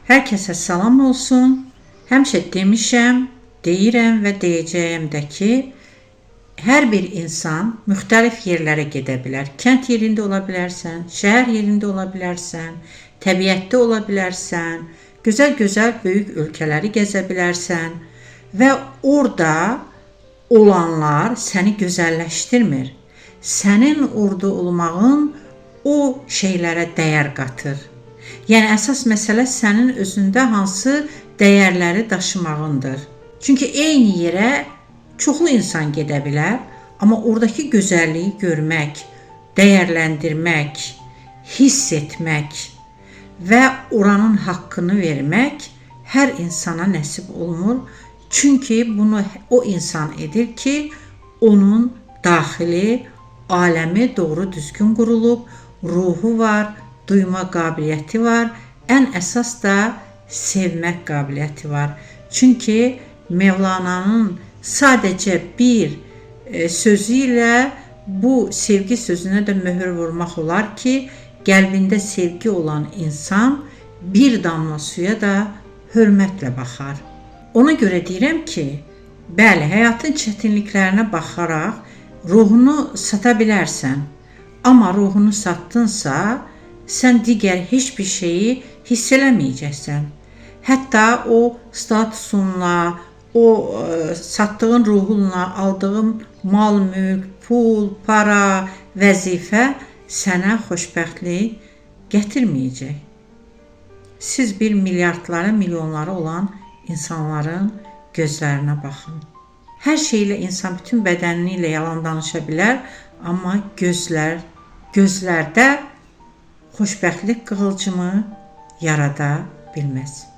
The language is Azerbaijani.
Hər kəsə salam olsun. Həmişə demişəm, deyirəm və deyəcəyəm də ki, hər bir insan müxtəlif yerlərə gedə bilər. Kənd yerində ola bilərsən, şəhər yerində ola bilərsən, təbiətdə ola bilərsən, gözəl-gözəl böyük ölkələri gəzə bilərsən və orada olanlar səni gözəlləşdirmir. Sənin orada olmağın o şeylərə dəyər qatır. Yəni əsas məsələ sənin özündə hansı dəyərləri daşımağındır. Çünki eyni yerə çoxlu insan gedə bilər, amma oradakı gözəlliyi görmək, dəyərləndirmək, hiss etmək və oranın haqqını vermək hər insana nəsib olmur. Çünki bunu o insan edir ki, onun daxili aləmi doğru düzgün qurulub, ruhu var, duyma qabiliyyəti var, ən əsas da sevmək qabiliyyəti var. Çünki Mevlana'nın sadəcə bir sözü ilə bu sevgi sözünə də möhür vurmaq olar ki, qəlbində sevgi olan insan bir damla suya da hörmətlə baxar. Ona görə deyirəm ki, bəli, həyatın çətinliklərinə baxaraq ruhunu sata bilərsən. Amma ruhunu satdınsa, sən digər heç bir şeyi hiss eləməyəcəksən. Hətta o statusunla, o satdığın ruhunla, aldığın mal, mülk, pul, para, vəzifə sənə xoşbəxtlik gətirməyəcək. Siz bir milyardları, milyonları olan insanların gözlərinə baxın. Hər şeylə insan bütün bədəni ilə yalan danışa bilər, amma gözlərdə xoşbəxtlik qığılcımı yarada bilməz.